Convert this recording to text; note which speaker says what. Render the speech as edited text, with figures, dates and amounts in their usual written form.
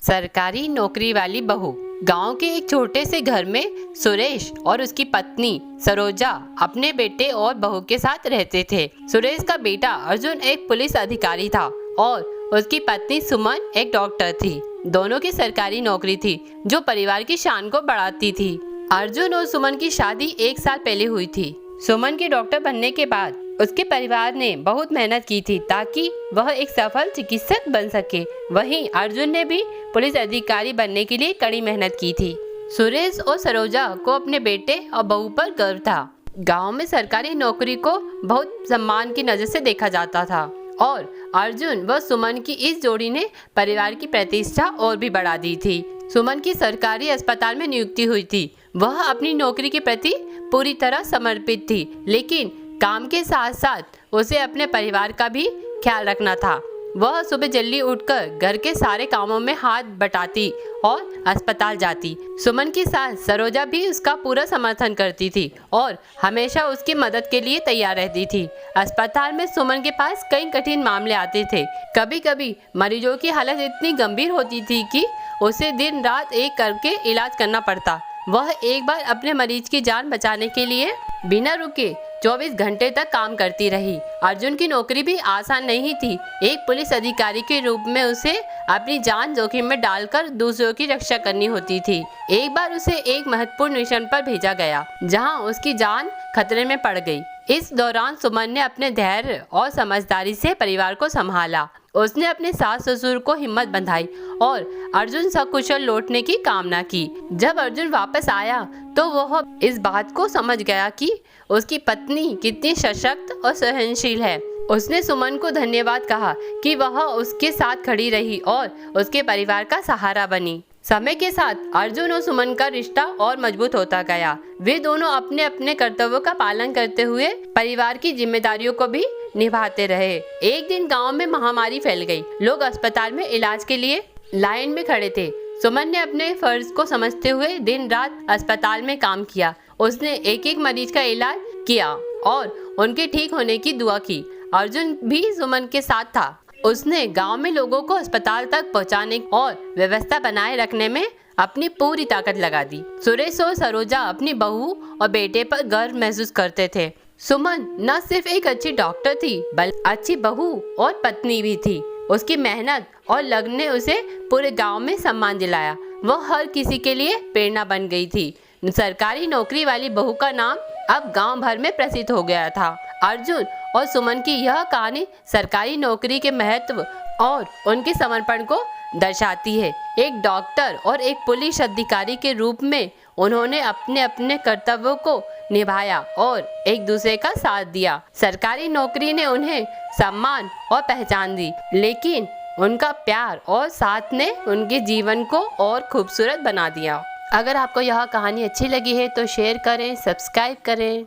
Speaker 1: सरकारी नौकरी वाली बहू। गांव के एक छोटे से घर में सुरेश और उसकी पत्नी सरोजा अपने बेटे और बहू के साथ रहते थे। सुरेश का बेटा अर्जुन एक पुलिस अधिकारी था और उसकी पत्नी सुमन एक डॉक्टर थी। दोनों की सरकारी नौकरी थी जो परिवार की शान को बढ़ाती थी। अर्जुन और सुमन की शादी 1 साल पहले हुई थी। सुमन के डॉक्टर बनने के बाद उसके परिवार ने बहुत मेहनत की थी ताकि वह एक सफल चिकित्सक बन सके। वहीं अर्जुन ने भी पुलिस अधिकारी बनने के लिए कड़ी मेहनत की थी। सुरेश और सरोजा को अपने बेटे और बहू पर गर्व था। गांव में सरकारी नौकरी को बहुत सम्मान की नजर से देखा जाता था और अर्जुन व सुमन की इस जोड़ी ने परिवार की प्रतिष्ठा और भी बढ़ा दी थी। सुमन की सरकारी अस्पताल में नियुक्ति हुई थी। वह अपनी नौकरी के प्रति पूरी तरह समर्पित थी, लेकिन काम के साथ साथ उसे अपने परिवार का भी ख्याल रखना था। वह सुबह जल्दी उठकर घर के सारे कामों में हाथ बटाती और अस्पताल जाती। सुमन की सास सरोजा भी उसका पूरा समर्थन करती थी और हमेशा उसकी मदद के लिए तैयार रहती थी। अस्पताल में सुमन के पास कई कठिन मामले आते थे। कभी कभी मरीजों की हालत इतनी गंभीर होती थी कि उसे दिन रात एक करके इलाज करना पड़ता। वह एक बार अपने मरीज की जान बचाने के लिए बिना रुके 24 घंटे तक काम करती रही। अर्जुन की नौकरी भी आसान नहीं थी। एक पुलिस अधिकारी के रूप में उसे अपनी जान जोखिम में डालकर दूसरों की रक्षा करनी होती थी। एक बार उसे एक महत्वपूर्ण मिशन पर भेजा गया जहां उसकी जान खतरे में पड़ गई। इस दौरान सुमन ने अपने धैर्य और समझदारी से परिवार को संभाला। उसने अपने सास ससुर को हिम्मत बंधाई और अर्जुन सकुशल लौटने की कामना की। जब अर्जुन वापस आया तो वह इस बात को समझ गया कि उसकी पत्नी कितनी सशक्त और सहनशील है। उसने सुमन को धन्यवाद कहा कि वह उसके साथ खड़ी रही और उसके परिवार का सहारा बनी। समय के साथ अर्जुन और सुमन का रिश्ता और मजबूत होता गया। वे दोनों अपने अपने कर्तव्यों का पालन करते हुए परिवार की जिम्मेदारियों को भी निभाते रहे। एक दिन गांव में महामारी फैल गई। लोग अस्पताल में इलाज के लिए लाइन में खड़े थे। सुमन ने अपने फर्ज को समझते हुए दिन रात अस्पताल में काम किया। उसने एक एक मरीज का इलाज किया और उनके ठीक होने की दुआ की। अर्जुन भी सुमन के साथ था। उसने गांव में लोगों को अस्पताल तक पहुंचाने और व्यवस्था बनाए रखने में अपनी पूरी ताकत लगा दी। सुरेश और सरोजा अपनी बहू और बेटे पर गर्व महसूस करते थे। सुमन न सिर्फ एक अच्छी डॉक्टर थी बल्कि अच्छी बहू और पत्नी भी थी। उसकी मेहनत और लगन ने उसे पूरे गांव में सम्मान दिलाया। वह हर किसी के लिए प्रेरणा बन गई थी। सरकारी नौकरी वाली बहू का नाम अब गांव भर में प्रसिद्ध हो गया था। अर्जुन और सुमन की यह कहानी सरकारी नौकरी के महत्व और उनके समर्पण को दर्शाती है। एक डॉक्टर और एक पुलिस अधिकारी के रूप में उन्होंने अपने अपने कर्तव्यों को निभाया और एक दूसरे का साथ दिया। सरकारी नौकरी ने उन्हें सम्मान और पहचान दी, लेकिन उनका प्यार और साथ ने उनके जीवन को और खूबसूरत बना दिया। अगर आपको यह कहानी अच्छी लगी है तो शेयर करें, सब्सक्राइब करें।